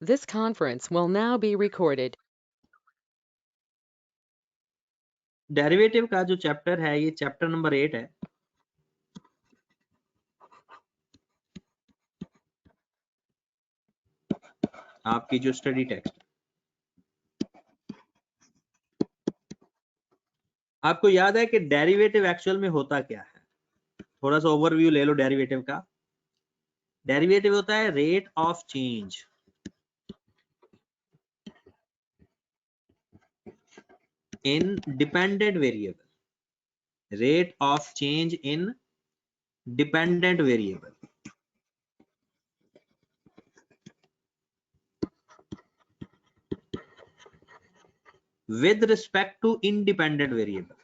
This conference will now be recorded. Derivative का जो chapter है ये चैप्टर नंबर 8 है। आपकी जो स्टडी टेक्स्ट, आपको याद है कि डेरिवेटिव एक्चुअल में होता क्या है? थोड़ा सा ओवरव्यू ले लो डेरिवेटिव का। डेरिवेटिव होता है rate of change in dependent variable. Rate of change in dependent variable. with respect to independent variable.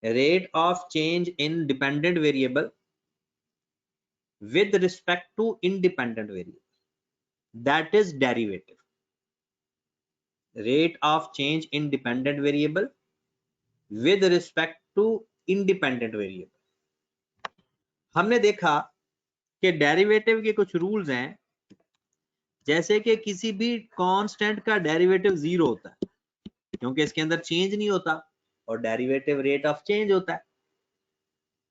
Rate of change in dependent variable with respect to independent variable, that is derivative. Rate of change in dependent variable with respect to independent variable. हमने देखा कि derivative के कुछ rules हैं, जैसे कि किसी भी कांस्टेंट का डेरिवेटिव 0 होता है क्योंकि इसके अंदर चेंज नहीं होता, और डेरिवेटिव रेट ऑफ चेंज होता है,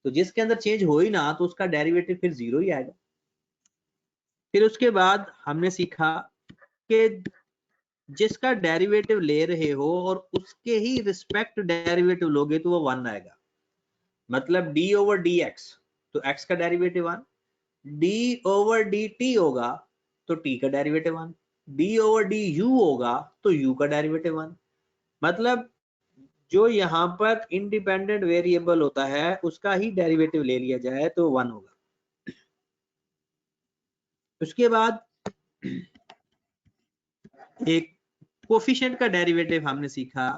तो जिसके अंदर चेंज हो ही ना तो उसका डेरिवेटिव फिर 0 ही आएगा। फिर उसके बाद हमने सीखा कि जिसका डेरिवेटिव ले रहे हो और उसके ही रिस्पेक्ट डेरिवेटिव लोगे तो वो 1 आएगा। मतलब d ओवर डी एक्स तो x का derivative 1, d over D T होगा तो t का derivative 1, d over D you होगा तो u का डेरिवेटिव 1। मतलब जो यहाँ पर इंडिपेंडेंट वेरिएबल होता है उसका ही डेरिवेटिव ले लिया जाए तो 1 होगा। उसके बाद एक कोफिशिएंट का डेरिवेटिव हमने सीखा।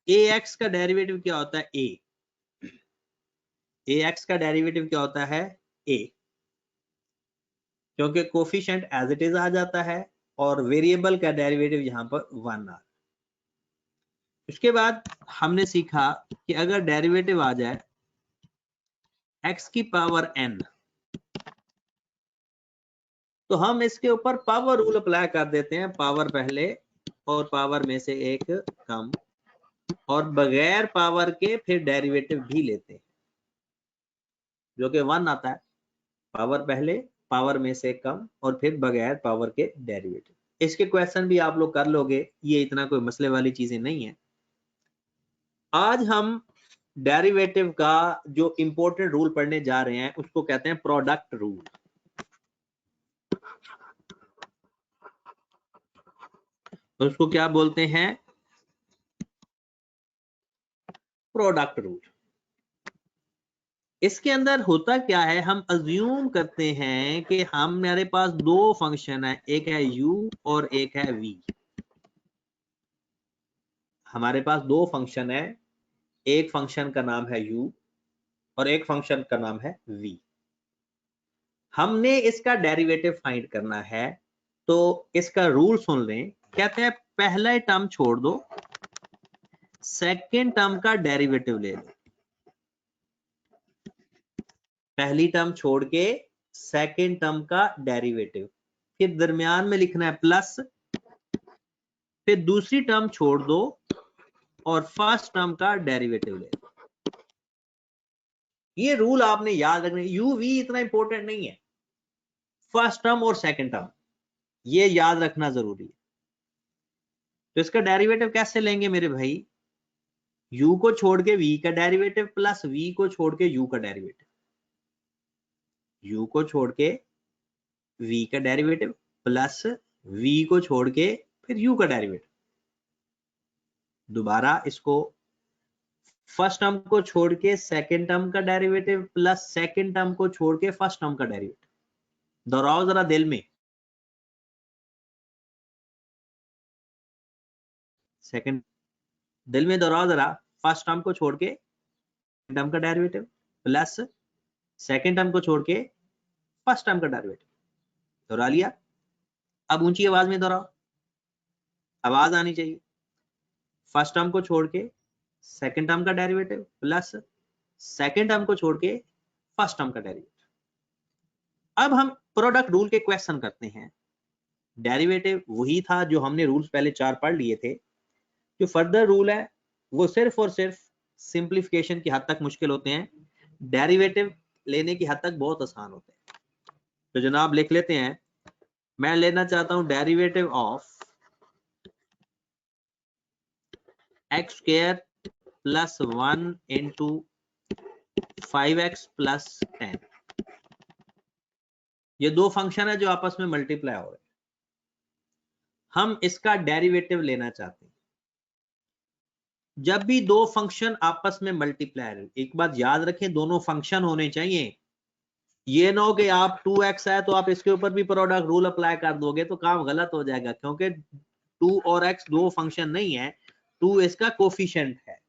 ax का डेरिवेटिव क्या होता है? a। ax का डेरिवेटिव क्या होता है? a, क्योंकि कोफिशिएंट एज इट इज आ जाता है और वेरिएबल का डेरिवेटिव यहाँ पर 1 आ। उसके बाद हमने सीखा कि अगर डेरिवेटिव आ जाए x की पावर n तो हम इसके ऊपर पावर रूल अप्लाई कर देते हैं, पावर पहले और पावर में से एक कम, और बगैर पावर के फिर डेरिवेटिव भी लेते हैं जो कि 1 आता है। पावर पहले, पावर में से कम और फिर बगैर पावर के डेरिवेटिव। इसके क्वेश्चन भी आप लोग कर लोगे, ये इतना कोई मसले वाली चीजें नहीं है। आज हम डेरिवेटिव का जो इंपॉर्टेंट रूल पढ़ने जा रहे हैं उसको कहते हैं प्रोडक्ट रूल। उसको क्या बोलते हैं? Product rule. इसके अंदर होता क्या है, हम अज्यूम करते हैं कि हमारे पास दो फंक्शन है, एक है u और एक है v। हमारे पास दो फंक्शन है, एक फंक्शन का नाम है u और एक फंक्शन का नाम है v। हमने इसका डेरिवेटिव फाइंड करना है, तो इसका रूल सुन लें। कहते हैं पहला टर्म छोड़ दो, सेकेंड टर्म का डेरिवेटिव ले लो। पहली टर्म छोड़ के सेकेंड टर्म का डेरिवेटिव, फिर दरमियान में लिखना है प्लस, फिर दूसरी टर्म छोड़ दो और फर्स्ट टर्म का डेरिवेटिव ले लो। ये रूल आपने याद रखना। यू वी इतना इंपॉर्टेंट नहीं है, फर्स्ट टर्म और सेकेंड टर्म ये याद रखना जरूरी है। तो इसका डेरिवेटिव कैसे लेंगे मेरे भाई? u को छोड़ के v का डेरिवेटिव प्लस v को छोड़ के u का डेरिवेटिव, u को छोड़ के v का डेरिवेटिव प्लस v को छोड़ के फिर u का डेरिवेटिव। दोबारा इसको फर्स्ट टर्म को छोड़ के सेकेंड टर्म का डेरिवेटिव प्लस सेकेंड टर्म को छोड़ के फर्स्ट टर्म का डेरिवेटिव। दोहराओ जरा दिल में। सेकेंड दिल में दोहराओ जरा। फर्स्ट टर्म को छोड़ के टर्म का डेरिवेटिव प्लस सेकेंड टर्म को छोड़ के फर्स्ट टर्म का डेरिवेटिव। दोहरा लिया। अब ऊंची आवाज में दोहराओ, आवाज आनी चाहिए। फर्स्ट टर्म को छोड़ के सेकंड टर्म का डेरिवेटिव प्लस सेकंड टर्म को छोड़ के फर्स्ट टर्म का डेरिवेटिव। अब हम प्रोडक्ट रूल के क्वेश्चन करते हैं। डेरिवेटिव वही था जो हमने रूल्स पहले 4 पढ़ लिए थे। जो फर्दर रूल है वो सिर्फ और सिर्फ सिंप्लीफिकेशन की हद तक मुश्किल होते हैं, डेरिवेटिव लेने की हद तक बहुत आसान होते हैं। तो जनाब लिख लेते हैं, मैं लेना चाहता हूं derivative of x square plus 1 into 5x plus 10। ये दो फंक्शन है जो आपस में मल्टीप्लाई हो रहे हैं। हम इसका डेरिवेटिव लेना चाहते हैं। जब भी दो फंक्शन आपस में मल्टीप्लाई हो, एक बात याद रखें, दोनों फंक्शन होने चाहिए। ये ना हो कि आप 2x है तो आप इसके ऊपर भी प्रोडक्ट रूल अप्लाई कर दोगे तो काम गलत हो जाएगा, क्योंकि 2 और x दो फंक्शन नहीं है, 2 इसका कोफिशिएंट है।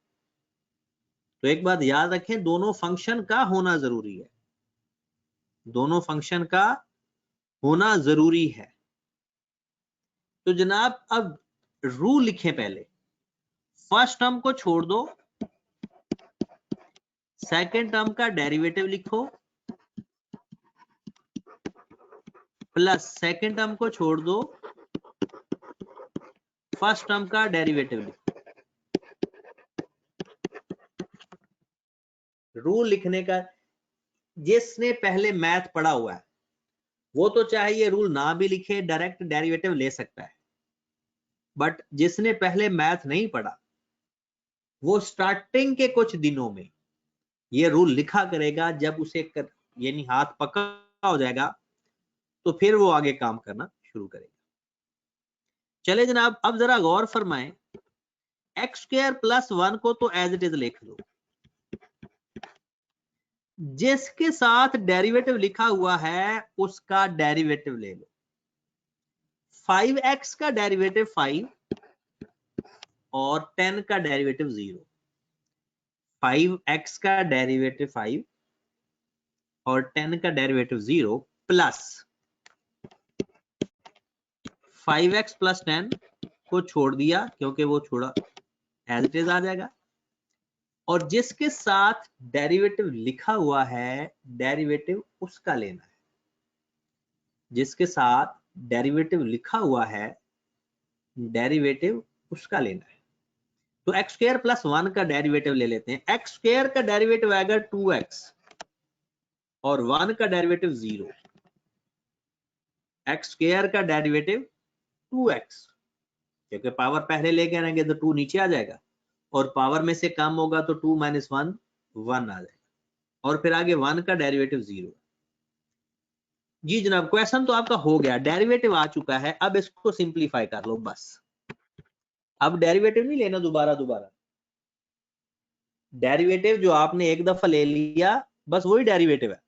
तो एक बात याद रखें, दोनों फंक्शन का होना जरूरी है, दोनों फंक्शन का होना जरूरी है। तो जनाब अब रूल लिखें, पहले फर्स्ट टर्म को छोड़ दो, सेकंड टर्म का डेरिवेटिव लिखो, प्लस सेकंड टर्म को छोड़ दो, फर्स्ट टर्म का डेरिवेटिव लिखो। रूल लिखने का, जिसने पहले मैथ पढ़ा हुआ है वो तो चाहे ये रूल ना भी लिखे, डायरेक्ट डेरिवेटिव ले सकता है, बट जिसने पहले मैथ नहीं पढ़ा वो स्टार्टिंग के कुछ दिनों में ये रूल लिखा करेगा। जब उसे यानी हाथ पक्का हो जाएगा तो फिर वो आगे काम करना शुरू करेगा। चले जनाब, अब जरा गौर फरमाएं, एक्स स्क्वायर प्लस 1 को तो एज इट इज लिख दो, जिसके साथ डेरिवेटिव लिखा हुआ है उसका डेरिवेटिव ले लो। 5x का डेरिवेटिव 5 और 10 का डेरिवेटिव 0। 5x का डेरिवेटिव 5 और 10 का डेरिवेटिव 0 प्लस 5x प्लस 10 को छोड़ दिया क्योंकि वो छोड़ा एज इट इज आ जाएगा, और जिसके साथ डेरिवेटिव लिखा हुआ है डेरिवेटिव उसका लेना है। जिसके साथ डेरिवेटिव लिखा हुआ है डेरिवेटिव उसका लेना है। तो एक्स स्क्वायर प्लस 1 का डेरिवेटिव ले लेते हैं। एक्स स्क्वायर का डेरिवेटिव आएगा 2x और 1 का डेरिवेटिव 0। एक्स स्क्वायर का डेरिवेटिव 2x, क्योंकि पावर पहले लेके आएंगे तो 2 नीचे आ जाएगा, और पावर में से कम होगा तो 2 माइनस 1 1 आ जाएगा, और फिर आगे 1 का डेरिवेटिव 0। जी जनाब, क्वेश्चन तो आपका हो गया, डेरिवेटिव आ चुका है। अब इसको सिंप्लीफाई कर लो बस। अब डेरिवेटिव नहीं लेना दोबारा। डेरिवेटिव जो आपने एक दफा ले लिया बस वही डेरिवेटिव है,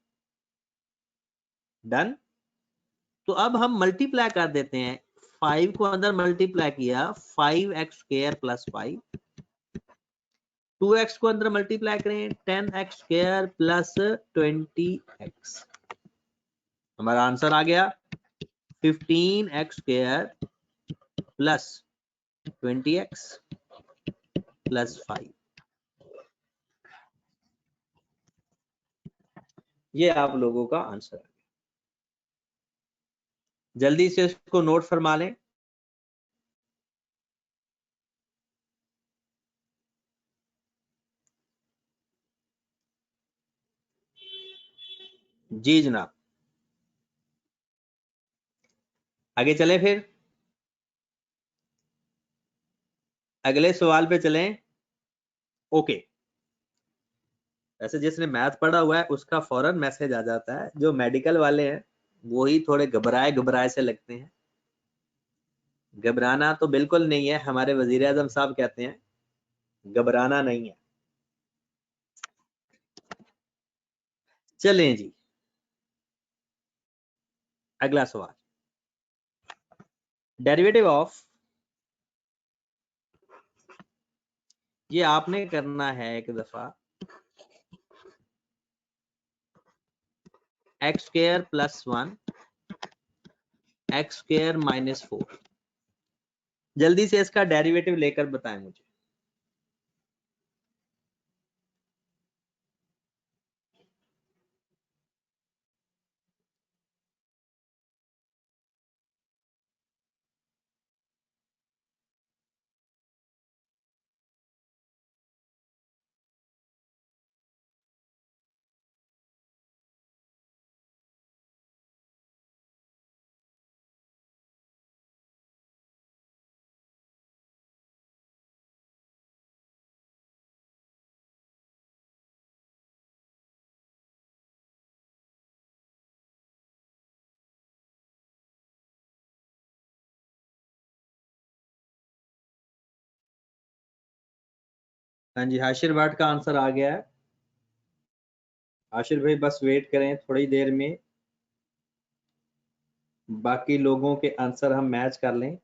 डन। तो अब हम मल्टीप्लाई कर देते हैं। 5 को अंदर मल्टीप्लाई किया, 5x स्क्वायर प्लस 5, 2x को अंदर मल्टीप्लाई करें, 10x स्क्वायर प्लस 20x। हमारा आंसर आ गया 15x square plus 20x plus 5। ये आप लोगों का आंसर है। जल्दी से इसको नोट फरमा लें। जी जनाब, आगे चलें, फिर अगले सवाल पे चलें। ओके, वैसे जिसने मैथ पढ़ा हुआ है उसका फौरन मैसेज आ जाता है, जो मेडिकल वाले हैं वो ही थोड़े घबराए से लगते हैं। घबराना तो बिल्कुल नहीं है, हमारे वजीर आजम साहब कहते हैं घबराना नहीं है। चलें जी, अगला सवाल, डेरिवेटिव ऑफ, ये आपने करना है एक दफा, x square plus 1 x square minus 4। जल्दी से इसका डेरिवेटिव लेकर बताएं मुझे। हाँ जी, हाशिर भट्ट का आंसर आ गया है। हाशिर भाई बस वेट करें थोड़ी देर में, बाकी लोगों के आंसर हम मैच कर लें।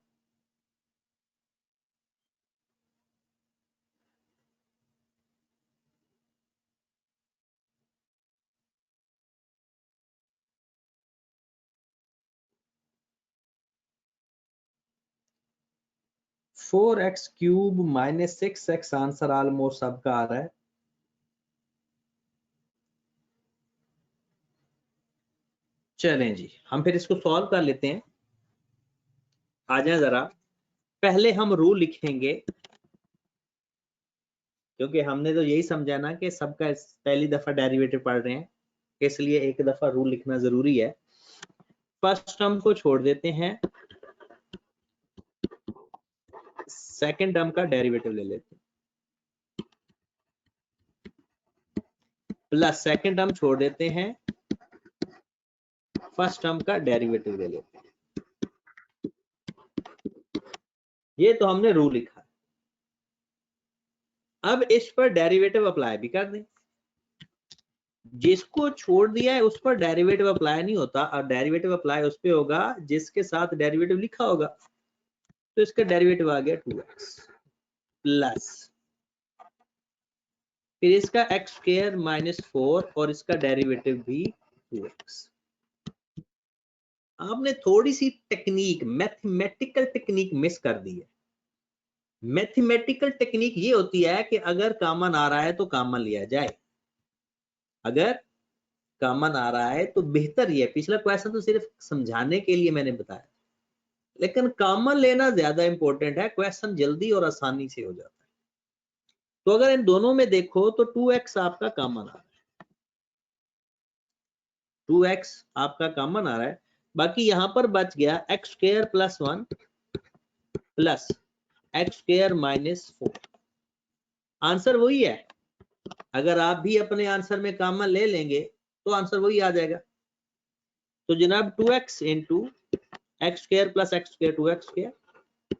Four x cube minus 6x answer almost सबका आ रहा है। चलें जी, हम फिर इसको सॉल्व कर लेते हैं। आ जाए जरा, पहले हम रूल लिखेंगे, क्योंकि हमने तो यही समझा ना कि सबका पहली दफा डेरिवेटिव पढ़ रहे हैं, इसलिए एक दफा रूल लिखना जरूरी है। फर्स्ट टर्म को छोड़ देते हैं, सेकंड टर्म का डेरिवेटिव ले लेते हैं, प्लस सेकंड टर्म छोड़ देते हैं, फर्स्ट टर्म का डेरिवेटिव ले लेते हैं। ये तो हमने रूल लिखा। अब इस पर डेरिवेटिव अप्लाई भी कर दें। जिसको छोड़ दिया है उस पर डेरिवेटिव अप्लाई नहीं होता, और डेरिवेटिव अप्लाई उस पे होगा जिसके साथ डेरिवेटिव लिखा होगा। तो इसका डेरिवेटिव आ गया 2x प्लस, फिर इसका एक्स स्क्वायर माइनस 4 और इसका डेरिवेटिव भी 2x। आपने थोड़ी सी टेक्निक, मैथमेटिकल टेक्निक मिस कर दी है। मैथमेटिकल टेक्निक ये होती है कि अगर कॉमन आ रहा है तो कॉमन लिया जाए, अगर कॉमन आ रहा है तो बेहतर ही है। पिछला क्वेश्चन तो सिर्फ समझाने के लिए मैंने बताया, लेकिन कॉमन लेना ज्यादा इंपॉर्टेंट है, क्वेश्चन जल्दी और आसानी से हो जाता है। तो अगर इन दोनों में देखो तो 2x आपका कॉमन आ रहा है, 2x आपका कॉमन आ रहा है। बाकी यहां पर बच गया x square plus 1 plus x square minus 4। Answer वही है, अगर आप भी अपने आंसर में कॉमन ले लेंगे तो आंसर वही आ जाएगा। तो जनाब 2x into x square plus x square 2x square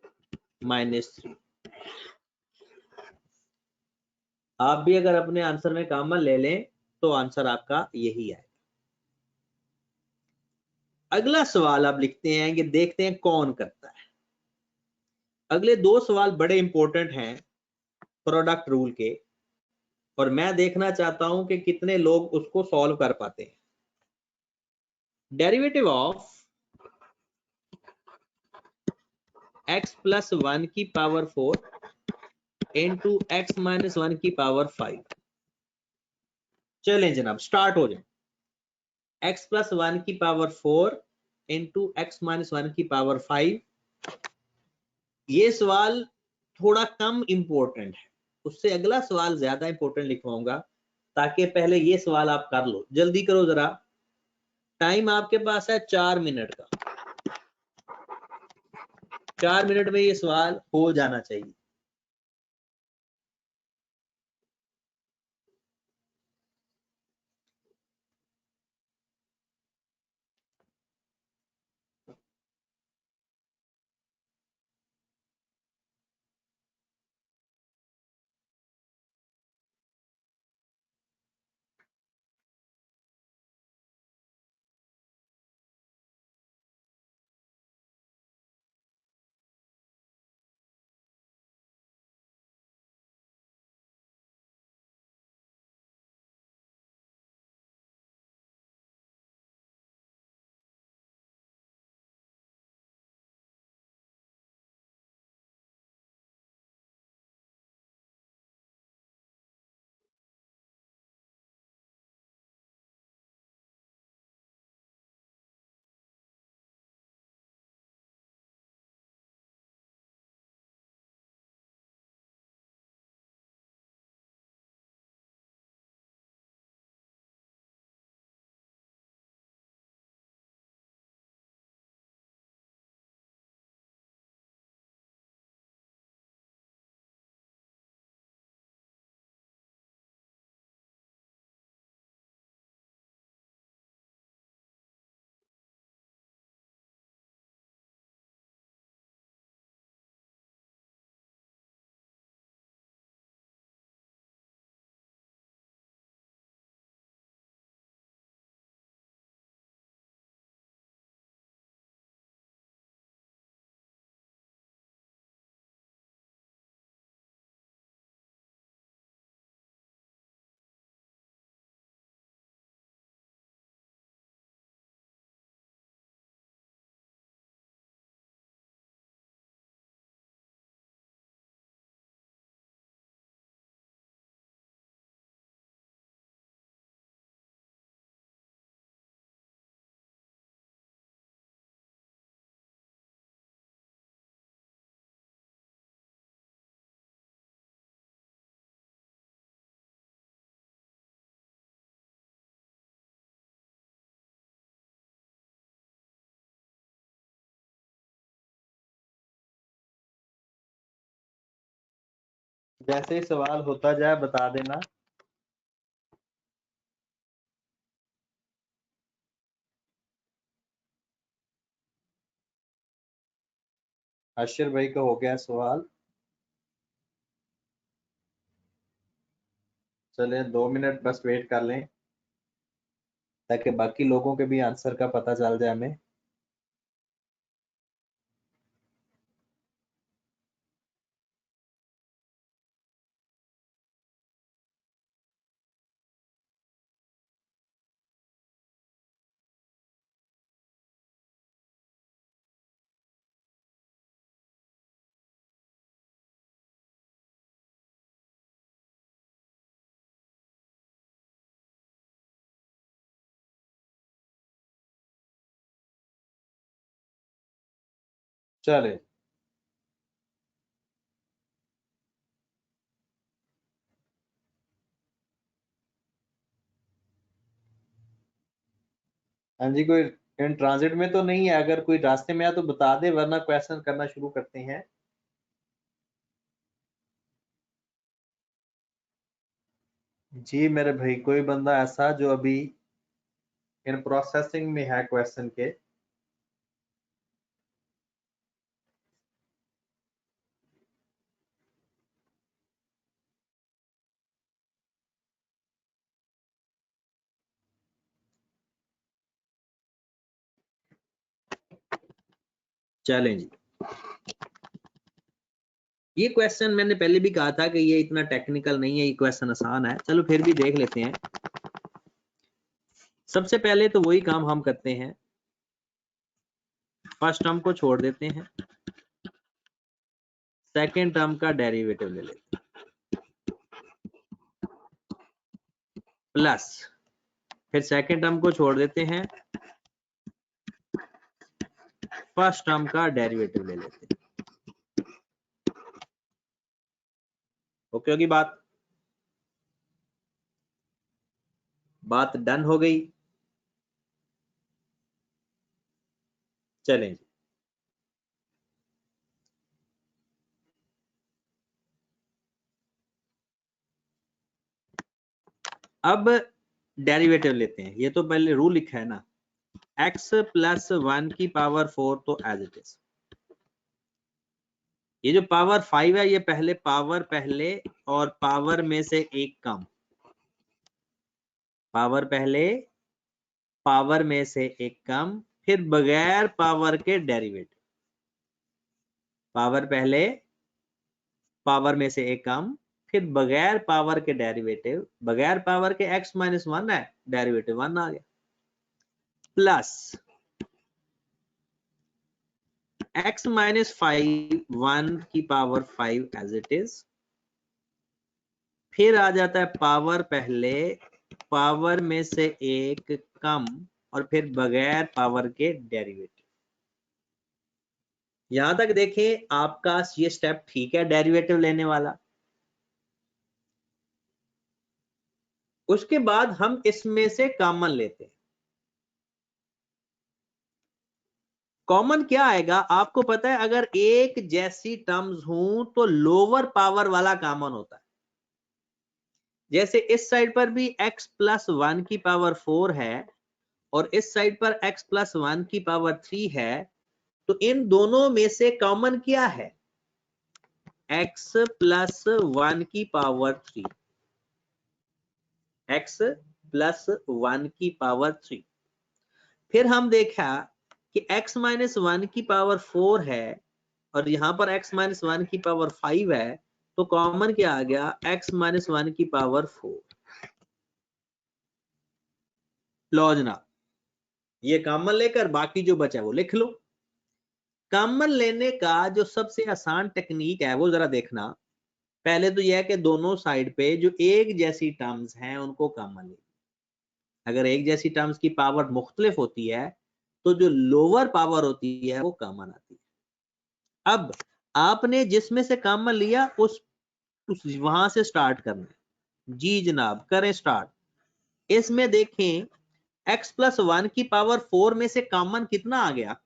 minus 3। आप भी अगर अपने आंसर में कॉमन ले लें तो आंसर आपका यही है। अगला सवाल आप लिखते हैं कि देखते हैं कौन करता है। अगले दो सवाल बड़े इंपॉर्टेंट हैं प्रोडक्ट रूल के, और मैं देखना चाहता हूं कि कितने लोग उसको सॉल्व कर पाते हैं। डेरिवेटिव ऑफ x प्लस 1 की पावर 4 इंटू एक्स माइनस 1 की पावर 5। चलें जनाब, स्टार्ट हो जाए। x प्लस 1 की पावर 4 इंटू एक्स माइनस 1 की पावर 5। ये सवाल थोड़ा कम इंपॉर्टेंट है, उससे अगला सवाल ज्यादा इंपॉर्टेंट लिखवाऊंगा, ताकि पहले ये सवाल आप कर लो। जल्दी करो जरा, टाइम आपके पास है 4 मिनट का। 4 मिनट में ये सवाल हो जाना चाहिए। जैसे ही सवाल होता जाए बता देना। अशर भाई का हो गया सवाल। चले 2 मिनट बस वेट कर लें ताकि बाकी लोगों के भी आंसर का पता चल जाए हमें। चले हाँ जी, कोई इन ट्रांजिट में तो नहीं है? अगर कोई रास्ते में आया तो बता दे, वरना क्वेश्चन करना शुरू करते हैं। जी मेरे भाई, कोई बंदा ऐसा जो अभी इन प्रोसेसिंग में है क्वेश्चन के? चलें जी, ये क्वेश्चन मैंने पहले भी कहा था कि ये इतना टेक्निकल नहीं है, ये क्वेश्चन आसान है। चलो फिर भी देख लेते हैं। सबसे पहले तो वही काम हम करते हैं, फर्स्ट टर्म को छोड़ देते हैं, सेकेंड टर्म का डेरिवेटिव ले लेते हैं, प्लस फिर सेकेंड टर्म को छोड़ देते हैं, फर्स्ट टर्म का डेरिवेटिव ले लेते हैं। ओके होगी बात डन हो गई। चलें जी, अब डेरिवेटिव लेते हैं। ये तो पहले रूल लिखा है ना, x प्लस 1 की पावर 4 तो एज इट इज। ये जो पावर 5 है, ये पहले पावर पहले और पावर में से एक कम, पावर पहले पावर में से एक कम, फिर बगैर पावर के डेरिवेटिव। पावर पहले पावर में से एक कम, फिर बगैर पावर के डेरिवेटिव। बगैर पावर के x माइनस 1 है, डेरिवेटिव 1 आ गया, प्लस x माइनस 5 1 की पावर 5 एज इट इज। फिर आ जाता है पावर पहले पावर में से एक कम और फिर बगैर पावर के डेरिवेटिव। यहां तक देखें, आपका ये स्टेप ठीक है डेरिवेटिव लेने वाला। उसके बाद हम इसमें से कॉमन लेते हैं। कॉमन क्या आएगा आपको पता है? अगर एक जैसी टर्म्स हों तो लोअर पावर वाला कॉमन होता है। जैसे इस साइड पर भी x प्लस 1 की पावर 4 है और इस साइड पर x प्लस 1 की पावर 3 है, तो इन दोनों में से कॉमन क्या है? x प्लस 1 की पावर 3, x प्लस 1 की पावर 3। फिर हम देखा कि x माइनस 1 की पावर 4 है और यहां पर x माइनस 1 की पावर 5 है, तो कॉमन क्या आ गया? x माइनस 1 की पावर 4। लो जनाब, ये कॉमन लेकर बाकी जो बचा वो लिख लो। कॉमन लेने का जो सबसे आसान टेक्निक है वो जरा देखना। पहले तो यह है कि दोनों साइड पे जो एक जैसी टर्म्स हैं उनको कॉमन ले। अगर एक जैसी टर्म्स की पावर मुख्तलिफ होती है तो जो लोअर पावर होती है वो कॉमन आती है। अब आपने जिसमें से कॉमन लिया उस वहां से स्टार्ट करना है। जी जनाब, करें स्टार्ट। इसमें देखें x प्लस 1 की पावर 4 में से कॉमन कितना आ गया?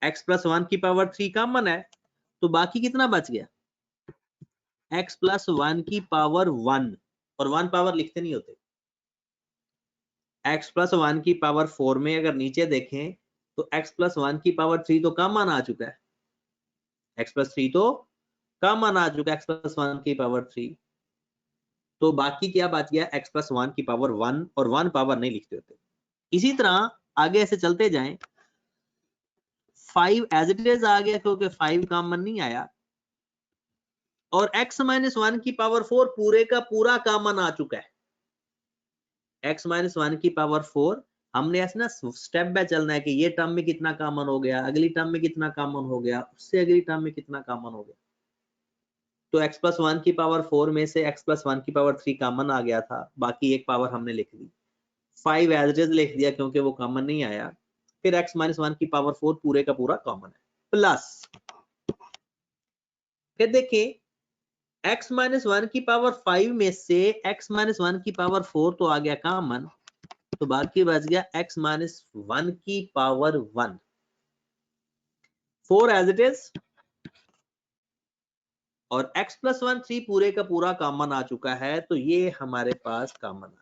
x प्लस 1 की पावर 3 कॉमन है, तो बाकी कितना बच गया? x प्लस 1 की पावर 1, और 1 पावर लिखते नहीं होते, x प्लस 1 की पावर 4 में अगर नीचे देखें तो x प्लस 1 की पावर 3 तो कॉमन आ चुका है, x प्लस 3 तो कॉमन आ चुका है, x प्लस 1 की पावर 3, तो बाकी क्या बच गया, x प्लस 1 की पावर 1, और 1 पावर नहीं लिखते होते। इसी तरह आगे ऐसे चलते जाएं, 5 एज इट इज आ गया क्योंकि 5 कॉमन नहीं आया, और x माइनस 1 की पावर 4 पूरे का पूरा कॉमन आ चुका है, x माइनस 1 की पावर 4, हमने ऐसे ना स्टेप बाय चलना है कि ये टर्म में कितना कॉमन हो गया, अगली टर्म में कितना कॉमन हो गया, उससे अगली टर्म में कितना कॉमन हो गया। तो x प्लस 1 की पावर 4 में से x प्लस 1 की पावर 3 कॉमन आ गया था, बाकी एक पावर हमने लिख दी, 5 एज इट इज लिख दिया क्योंकि वो कॉमन नहीं आया, फिर x माइनस 1 की पावर 4 पूरे का पूरा कॉमन है, प्लस फिर देखिए x माइनस 1 की पावर 5 में से x माइनस 1 की पावर 4 तो आ गया कॉमन, तो बाकी बच गया x माइनस 1 की पावर 1, 4 एज इट इज, और x प्लस 1 3 पूरे का पूरा कॉमन आ चुका है, तो ये हमारे पास कॉमन आ गया।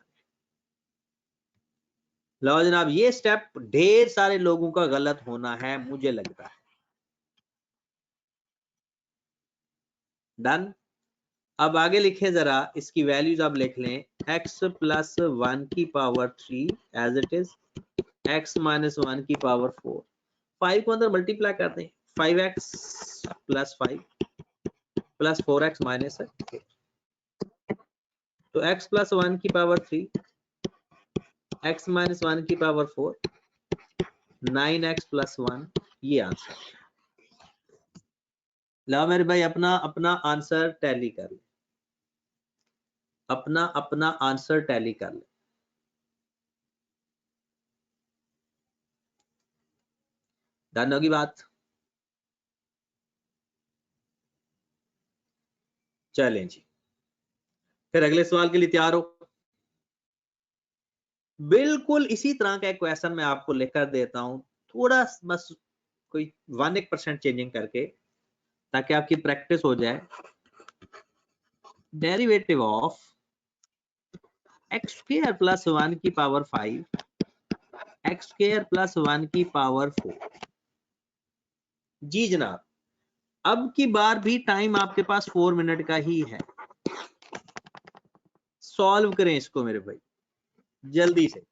लो जनाब, ये स्टेप ढेर सारे लोगों का गलत होना है मुझे लगता है। डन। अब आगे लिखे जरा, इसकी वैल्यूज आप लिख लें, x प्लस 1 की power 3 as it is, x minus 1 की पावर 4, 5 को अंदर मल्टीप्लाई करते हैं, 5x plus 5 plus 4x minus 4, तो x प्लस 1 की पावर 3, x माइनस 1 की पावर 4, 9x प्लस 1, ये आंसर। ला मेरे भाई अपना अपना आंसर टैली कर ले, अपना अपना आंसर टैली कर ले। डन होगी बात? चलें जी, फिर अगले सवाल के लिए तैयार हो? बिल्कुल इसी तरह का एक क्वेश्चन मैं आपको लेकर देता हूं, थोड़ा बस कोई 1% चेंजिंग करके, ताकि आपकी प्रैक्टिस हो जाए। Derivative of x square plus 1 की पावर 5, एक्स स्क्वायर प्लस 1 की पावर 4। जी जनाब, अब की बार भी टाइम आपके पास 4 मिनट का ही है, सॉल्व करें इसको मेरे भाई जल्दी से।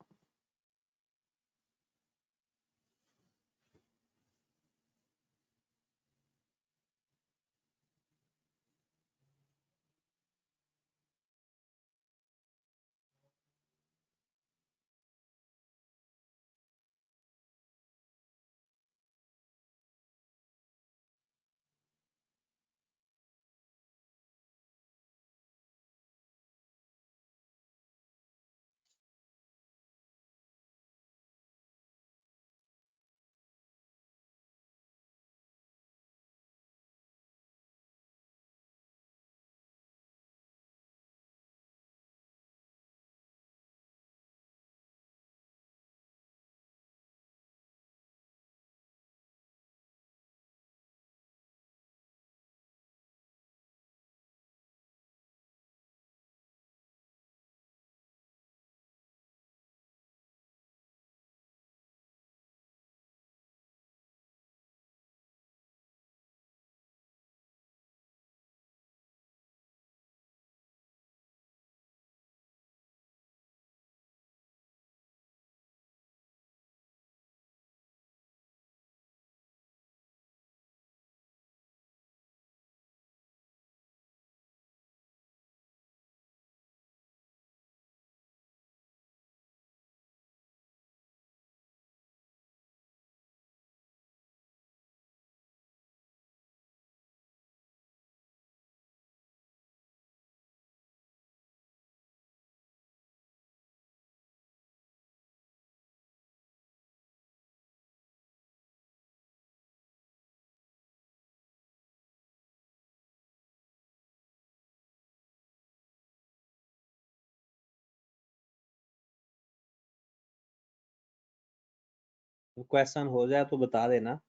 क्वेश्चन हो जाए तो बता देना।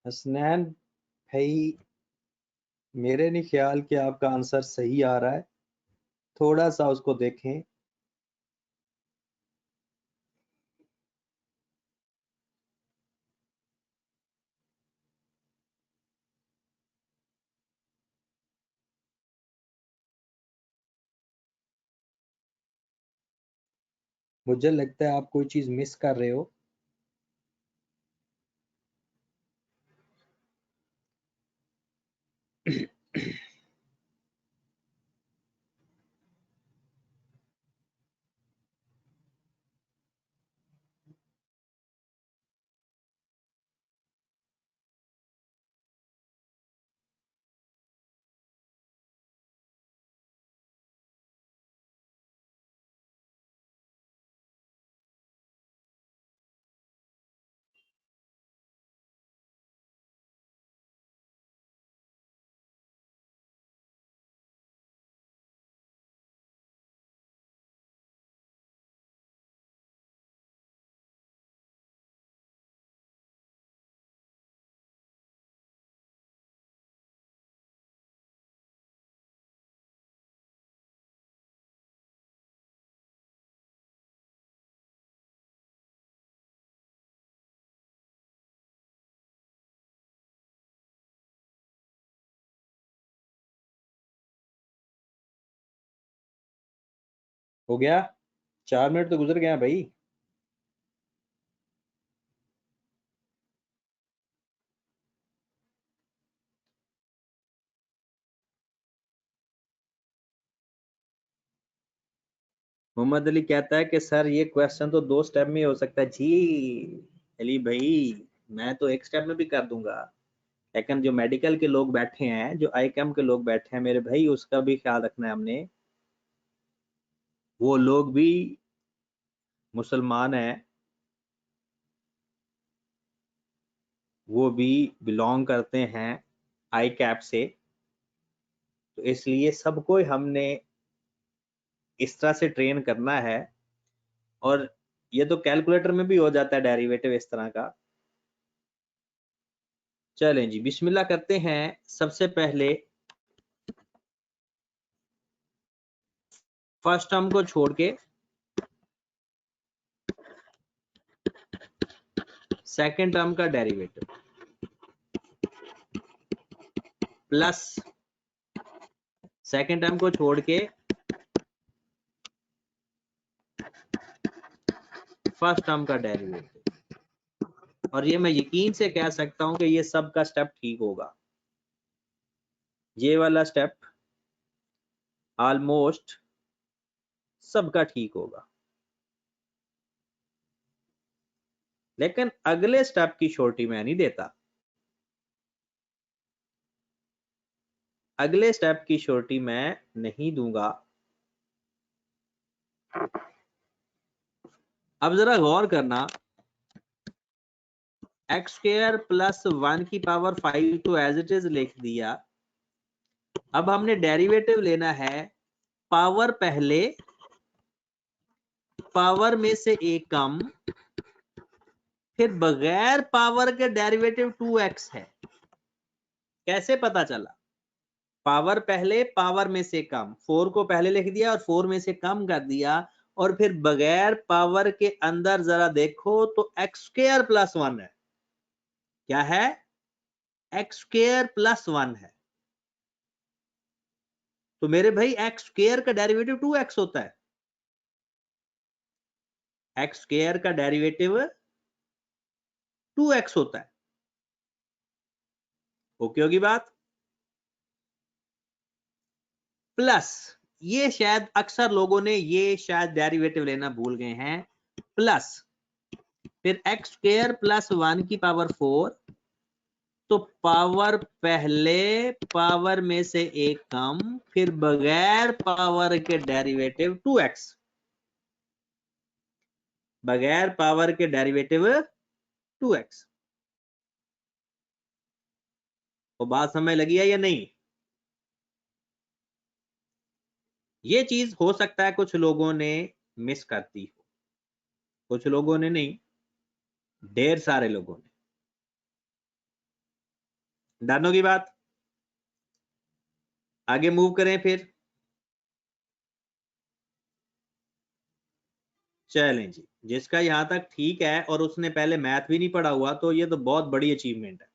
हसनैन भाई, मेरे नहीं ख्याल कि आपका आंसर सही आ रहा है, थोड़ा सा उसको देखें। मुझे लगता है आप कोई चीज मिस कर रहे हो। हो गया, 4 मिनट तो गुजर गए हैं भाई। मोहम्मद अली कहता है कि सर ये क्वेश्चन तो 2 स्टेप में हो सकता है। जी अली भाई, मैं तो 1 स्टेप में भी कर दूंगा, लेकिन जो मेडिकल के लोग बैठे हैं, जो आईकेम के लोग बैठे हैं मेरे भाई, उसका भी ख्याल रखना है हमने। वो लोग भी मुसलमान हैं, वो भी बिलोंग करते हैं आई कैप से, तो इसलिए सबको हमने इस तरह से ट्रेन करना है। और ये तो कैलकुलेटर में भी हो जाता है डेरिवेटिव इस तरह का। चलें जी, बिस्मिल्लाह करते हैं। सबसे पहले फर्स्ट टर्म को छोड़ के सेकंड टर्म का डेरिवेटिव प्लस सेकंड टर्म को छोड़ के फर्स्ट टर्म का डेरिवेटिव, और ये मैं यकीन से कह सकता हूं कि ये सब का स्टेप ठीक होगा। ये वाला स्टेप ऑलमोस्ट सबका ठीक होगा, लेकिन अगले स्टेप की श्योरिटी मैं नहीं देता। अगले स्टेप की श्योरिटी मैं नहीं दूंगा। अब जरा गौर करना, एक्स स्क्वायर प्लस 1 की पावर 5 तो एज इट इज लिख दिया। अब हमने डेरिवेटिव लेना है, पावर पहले, पावर में से एक कम, फिर बगैर पावर के डेरिवेटिव 2x है। कैसे पता चला? पावर पहले, पावर में से कम, 4 को पहले लिख दिया और 4 में से कम कर दिया, और फिर बगैर पावर के अंदर जरा देखो तो एक्स स्क्वायर प्लस 1 है। क्या है? एक्स स्क्वायर प्लस 1 है। तो मेरे भाई एक्स स्क्वायर का डेरिवेटिव 2x होता है। एक्स स्क्वायर का डेरिवेटिव 2x होता है। ओके होगी बात? प्लस, ये शायद अक्सर लोगों ने ये शायद डेरिवेटिव लेना भूल गए हैं, प्लस फिर एक्स स्क्वायर प्लस 1 की पावर 4, तो पावर पहले, पावर में से एक कम, फिर बगैर पावर के डेरिवेटिव 2x, बगैर पावर के डेरिवेटिव 2x। तो बात समझ लगी है या नहीं? ये चीज हो सकता है कुछ लोगों ने मिस करती हो, कुछ लोगों ने नहीं, ढेर सारे लोगों ने। डन होगी बात, आगे मूव करें फिर। चलें जी, जिसका यहां तक ठीक है और उसने पहले मैथ भी नहीं पढ़ा हुआ तो ये तो बहुत बड़ी अचीवमेंट है।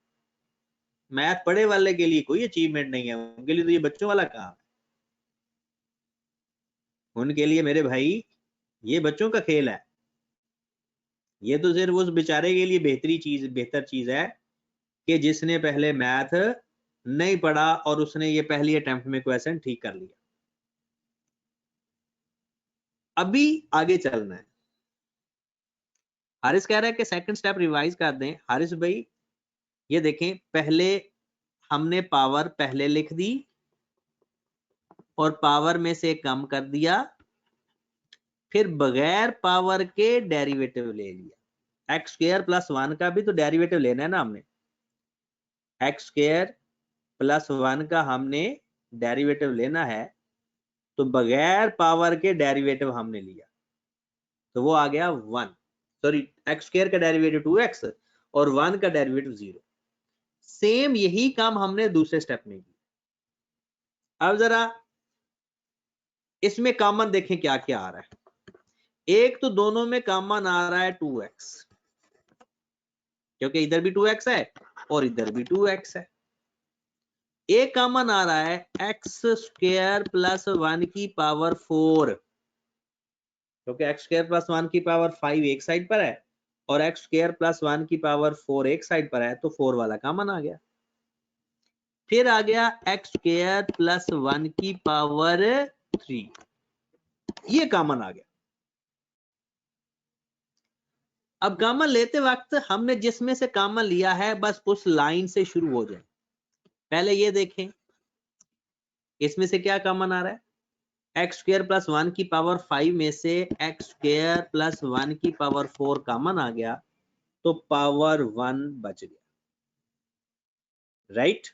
मैथ पढ़े वाले के लिए कोई अचीवमेंट नहीं है, उनके लिए तो ये बच्चों वाला काम है। उनके लिए मेरे भाई ये बच्चों का खेल है। ये तो सिर्फ उस बेचारे के लिए बेहतर चीज है कि जिसने पहले मैथ नहीं पढ़ा और उसने ये पहली अटेम्प्ट में क्वेश्चन ठीक कर लिया। अभी आगे चलना है। हारिस कह रहा है कि सेकंड स्टेप रिवाइज कर दें। हारिस भाई ये देखें, पहले हमने पावर पहले लिख दी और पावर में से कम कर दिया, फिर बगैर पावर के डेरिवेटिव ले लिया। एक्स स्क्वायर प्लस 1 का भी तो डेरिवेटिव लेना है ना हमने। एक्स स्क्वायर प्लस 1 का हमने डेरिवेटिव लेना है, तो बगैर पावर के डेरिवेटिव हमने लिया, तो वो आ गया 1। सॉरी, एक्स स्क्वायर का डेरिवेटिव 2x और 1 का डेरिवेटिव 0। सेम यही काम हमने दूसरे स्टेप में किया। अब जरा इसमें कॉमन देखें क्या क्या आ रहा है। एक तो दोनों में कॉमन आ रहा है 2x, क्योंकि इधर भी 2x है और इधर भी 2x है। एक कॉमन आ रहा है एक्स स्क्वायर प्लस 1 की पावर 4, क्योंकि एक्स स्क्वायर प्लस 1 की पावर 5 एक साइड पर है और एक्स स्क्वायर प्लस 1 की पावर 4 एक साइड पर है, तो 4 वाला कॉमन आ गया। फिर आ गया एक्स स्क्वायर प्लस 1 की पावर 3, ये कॉमन आ गया। अब कॉमन लेते वक्त हमने जिसमें से कॉमन लिया है बस उस लाइन से शुरू हो जाए। पहले ये देखें इसमें से क्या कॉमन आ रहा है। एक्स स्क्वायर प्लस 1 की पावर 5 में से एक्स स्क्वायर प्लस 1 की पावर 4 कॉमन आ गया, तो पावर 1 बच गया, राइट।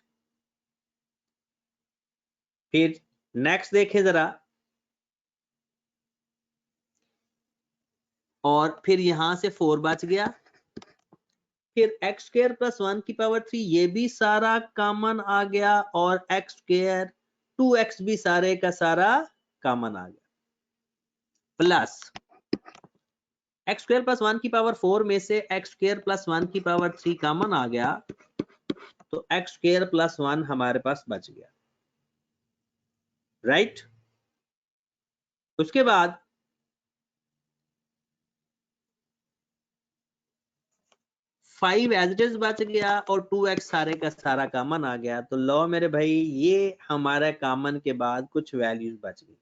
फिर नेक्स्ट देखें जरा, और फिर यहां से 4 बच गया। फिर एक्स स्क्वायर प्लस 1 की पावर 3 ये भी सारा कॉमन आ गया और एक्स स्क्वायर 2x भी सारे का सारा कॉमन आ गया, प्लस एक्स स्क्वायर प्लस 1 की पावर 4 में से एक्स स्क्वायर प्लस 1 की पावर 3 कॉमन आ गया, तो एक्स स्क्वायर प्लस 1 हमारे पास बच गया, राइट। उसके बाद 5 एज इट इज बच गया और 2x सारे का सारा कॉमन आ गया। तो लो मेरे भाई ये हमारा कॉमन के बाद कुछ वैल्यूज बच गई।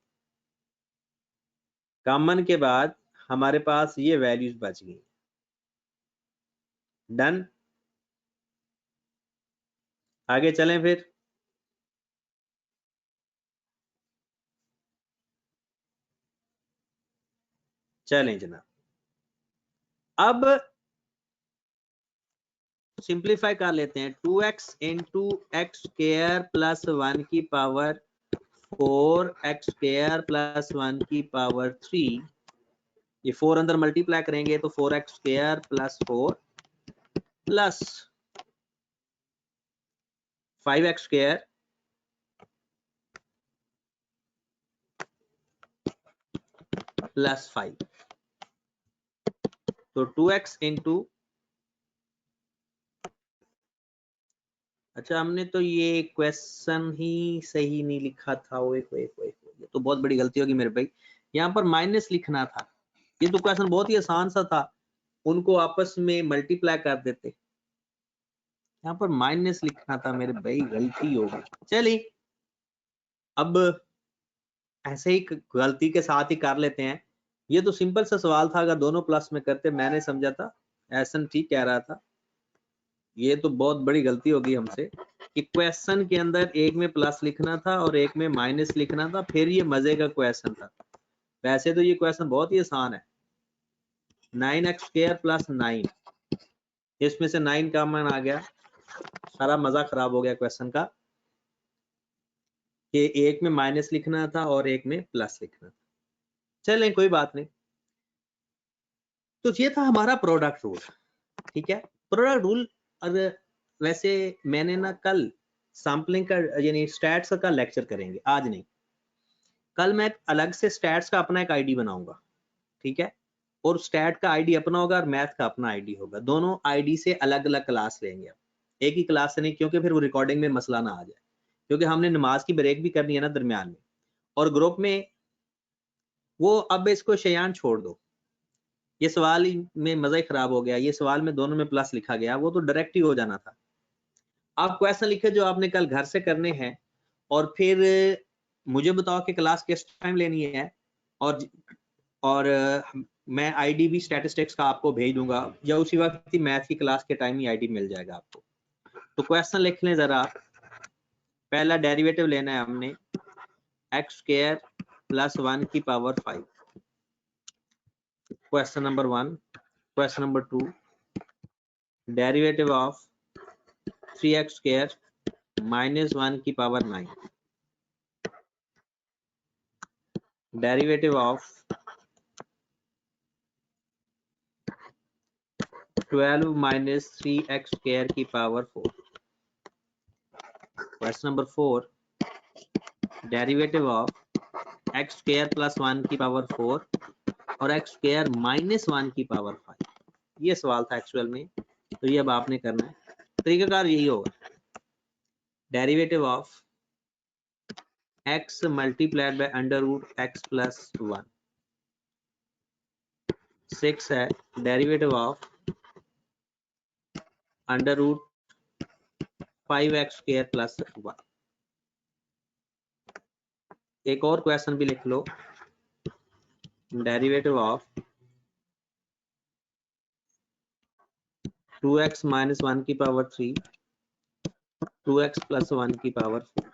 कॉमन के बाद हमारे पास ये वैल्यूज बच गई। डन, आगे चलें फिर। चलें जनाब, अब सिंप्लीफाई कर लेते हैं। 2x into x square plus 1 की पावर 4 एक्स स्क्वायर प्लस 1 की पावर 3, ये 4 अंदर मल्टीप्लाई करेंगे तो 4x square plus 4 plus 5x square plus 5, तो 2x इंटू, अच्छा हमने तो ये क्वेश्चन ही सही नहीं लिखा था। वो ये तो बहुत बड़ी गलती होगी मेरे भाई, यहाँ पर माइनस लिखना था। ये तो क्वेश्चन बहुत ही आसान सा था, उनको आपस में मल्टीप्लाई कर देते, यहाँ पर माइनस लिखना था मेरे भाई, गलती हो गई। चलिए अब ऐसे ही गलती के साथ ही कर लेते हैं। ये तो सिंपल सा सवाल था, अगर दोनों प्लस में करते मैंने समझा था, ऐसा ठीक कह रहा था। ये तो बहुत बड़ी गलती होगी हमसे कि क्वेश्चन के अंदर एक में प्लस लिखना था और एक में माइनस लिखना था, फिर ये मजे का क्वेश्चन था। वैसे तो ये क्वेश्चन बहुत ही आसान है। 9x स्क्वायर प्लस 9, इसमें से 9 कॉमन आ गया, सारा मजा खराब हो गया क्वेश्चन का कि एक में माइनस लिखना था और एक में प्लस लिखना था। चलें कोई बात नहीं। तो ये था हमारा प्रोडक्ट रूल, ठीक है। प्रोडक्ट रूल, अगर वैसे मैंने ना कल सैम्पलिंग का यानी स्टैट्स का लेक्चर करेंगे, आज नहीं। कल मैं अलग से स्टैट्स का अपना एक आईडी बनाऊंगा, ठीक है, और स्टैट का आईडी अपना होगा और मैथ का अपना आईडी होगा। दोनों आईडी से अलग अलग क्लास लेंगे, एक ही क्लास से नहीं, क्योंकि फिर वो रिकॉर्डिंग में मसला ना आ जाए, क्योंकि हमने नमाज की ब्रेक भी करनी है ना दरमियान में। और ग्रुप में वो अब इसको शयान छोड़ दो, ये सवाल में मजा ही खराब हो गया, ये सवाल में दोनों में प्लस लिखा गया, वो तो डायरेक्ट ही हो जाना था। आप क्वेश्चन लिखे जो आपने कल घर से करने हैं, और फिर मुझे बताओ कि क्लास किस टाइम लेनी है, और मैं आईडी भी स्टैटिस्टिक्स का आपको भेज दूंगा, या उसी वक्त ही मैथ की क्लास के टाइम ही आईडी मिल जाएगा आपको। तो क्वेश्चन लिख लें जरा। पहला डेरिवेटिव लेना है हमने एक्स स्क्वायर प्लस 1 की power 5, question number 1। Question number 2, derivative of 3x square minus 1 की power 9, derivative of 12 minus 3x square की power 4। Question number 4, derivative of x square plus 1 की पावर 4 और x स्क्वायर माइनस 1 की power 5। ये सवाल था actual में, तो ये अब आपने करना है। तरीकाकार यही होगा, derivative of x multiplied by under root x plus 1। 6 है derivative of under root 5x square plus 1। एक और क्वेश्चन भी लिख लो, डेरिवेटिव ऑफ 2x माइनस 1 की पावर 3 2x प्लस 1 की पावर 4।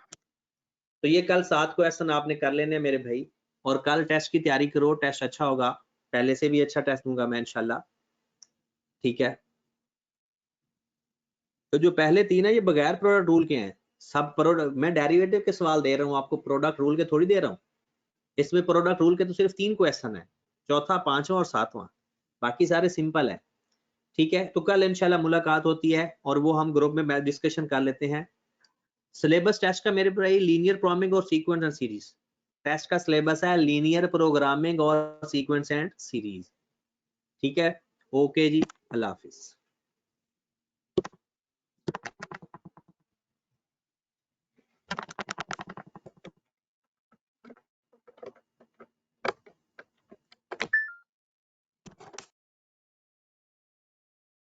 तो ये कल 7 क्वेश्चन आपने कर लेने मेरे भाई, और कल टेस्ट की तैयारी करो, टेस्ट अच्छा होगा, पहले से भी अच्छा टेस्ट दूंगा मैं इंशाल्लाह, ठीक है। तो जो पहले 3 है ये बगैर प्रोडक्ट रूल के हैं, सब प्रोडक्ट, मैं डेरिवेटिव के सवाल दे रहा हूँ आपको, प्रोडक्ट रूल के थोड़ी दे रहा हूँ। इसमें प्रोडक्ट रूल के तो सिर्फ 3 क्वेश्चन है, चौथा, पांचवा और सातवां, बाकी सारे सिंपल है, ठीक है। तो कल इंशाल्लाह मुलाकात होती है और वो हम ग्रुप में डिस्कशन कर लेते हैं। सिलेबस टेस्ट का मेरे भाई लीनियर प्रोग्रामिंग और सीक्वेंस एंड सीरीज, टेस्ट का सिलेबस है लीनियर प्रोग्रामिंग और सीक्वेंस एंड सीरीज, ठीक है। ओके जी, अल्लाह हाफिज।